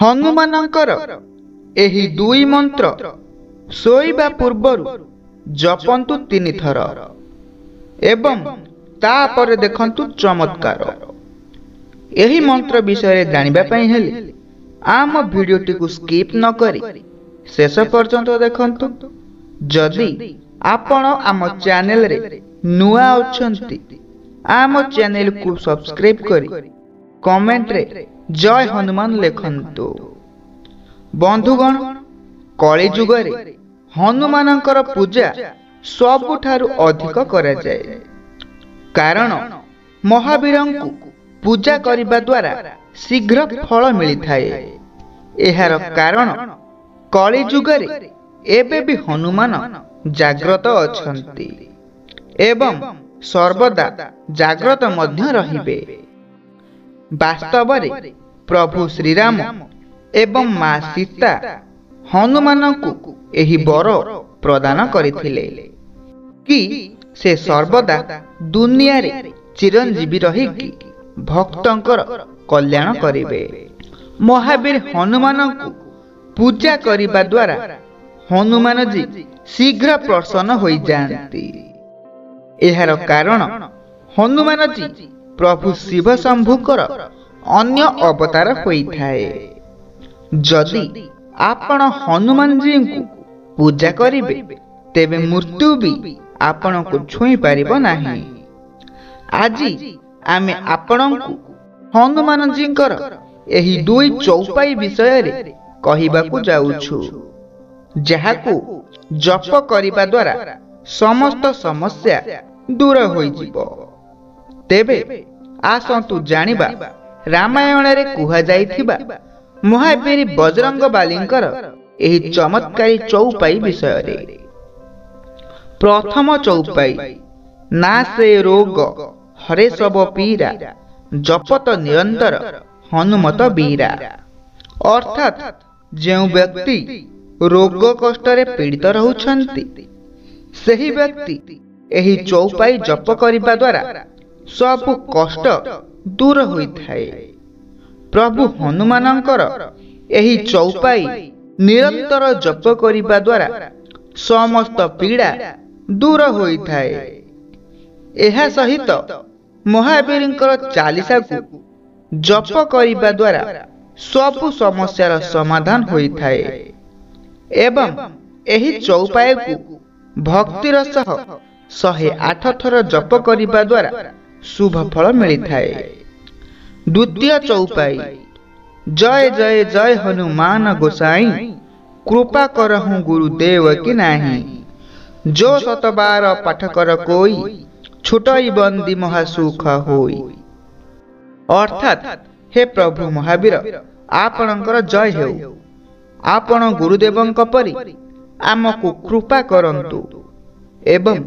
हनुमानंकर एही दुई मंत्र शोइबा पूर्वरु जपंतु 3 थर एवं तापर देखंतु चमत्कार। एही मंत्र विषय जानिबा पई हेले आम वीडियोटी को स्किप न करी शेष पर्यंत देखंतु। जदि आपण आम चैनल रे नुआ अछंती आम चैनल को सब्सक्राइब करी कमेंट रे जय हनुमान लिखंतु। बंधुगण, कली जुग रे हनुमानंकर पूजा सबुठारु अधिक करा जाए, कारण महावीरंकु पूजा करिबा द्वारा शीघ्र फल मिली थाए। एहार कारण कली जुग रे एबे भी हनुमान जाग्रत अछंती एवं सर्वदा जाग्रत मध्य रहिबे। वास्तव रे प्रभु श्रीराम एवं मां सीता हनुमान को एही वर प्रदान करथिले कि से सर्वदा दुनिया रे चिरंजीवी रही भक्तंकर कल्याण करिवे। महावीर हनुमान को पूजा करिबा द्वारा हनुमान जी शीघ्र प्रसन्न होई जांती। एहार कारण हनुमान जी प्रभु शिव शंभुकर अन्य अवतार होई थाए। जदि आपण हनुमान जी को पूजा करिवे तेबे मृत्यु भी आपण को छुई पारिबो नाही। आजी आमे आपण को हनुमान जींकर एही दुई चौपाई विषय रे कहिबाकू जाउछु, जहाकू जप करिबा द्वारा समस्त समस्या दूर होई जिवो। तेबे आसंतु जानिबा रामायण रे कुहा जाइथिबा महावीर बजरंग बालींकर एही चमत्कारी चौपाई विषय रे। प्रथम चौपाई, ना से रोग हरे सब पीरा जपत निरंतर हनुमत बीरा। अर्थात जेउ व्यक्ति रोग कष्ट रे पीड़ित रहउछंती सही व्यक्ति एही चौपाई जप करिबा द्वारा सब कष्ट दूर होई थाए। प्रभु हनुमानंकर एही चौपाई निरंतर जप करिबा द्वारा समस्त पीड़ा दूर होई थाए। एहा सहित महावीरंकर चालीसा को जप करिबा द्वारा सब समस्यार समाधान होई थाए एवं एही चौपाई को भक्तिर सह 108 थर जप करिबा द्वारा शुभ फल मिली थाए। द्वितीय चौपाई, जय जय जय हनुमान गोसाई कृपा करहु गुरुदेव की नाही। जो 112 पाठ कर कोई छुटई बंदी महासुख होई। अर्थात हे प्रभु महावीर आपणकर जय हेउ। आपण गुरुदेवंक परि आमको कृपा करंतु एवं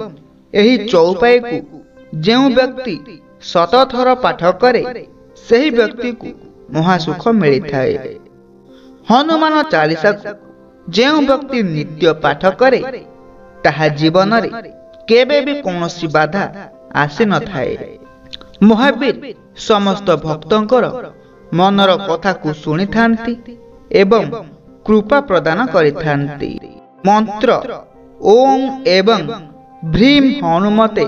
एही चौपाई को जेउ व्यक्ति 100 थर पाठ करे सही व्यक्ति को महासुख मिली थाए। हनुमान चालीसा को जेउ व्यक्ति नित्य पाठ करे ताहा जीवन रे केबे भी कोनोसी बाधा आसी न थाए। महावीर समस्त भक्तंकर मनर कथा को सुनि थांती एवं कृपा प्रदान करिथांती। मंत्र ओम एवं भ्रीम हनुमते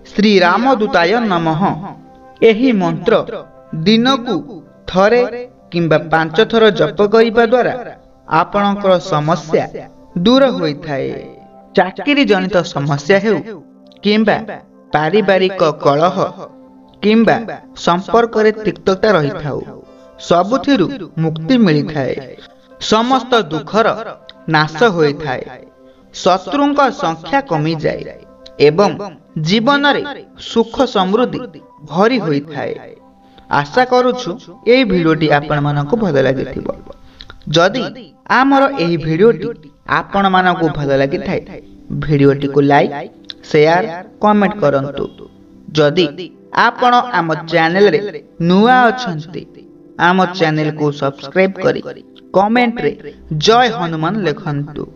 श्री रामदूताय नमः। एही मंत्र दिनकू थरे किंबा 5 थर जप करिबा द्वारा आपणकर समस्या दूर होई थाए। चाकरी जनित समस्या हेउ किंबा पारिवारिक कलह किंबा संपर्क रे तिक्तता रही थाउ सबुथिरु मुक्ति मिली थाए। समस्त दुखर नाश होई थाए। शत्रुंका संख्या कमी जाए एवं जीवन रे सुख समृद्धि भरी होई थाए। आशा करूछु एही भिडियोटी आपण मानकु भल लागिथिबो। जदि आमर एही भिडियोटी आपण मानकु भल लागि थाए भिडियोटी को लाइक शेयर कमेंट करंतु। जदि आपण आम चैनल रे नुआ अछंती आम चैनल को सब्सक्राइब करी कमेंट रे जय हनुमान लिखंतु।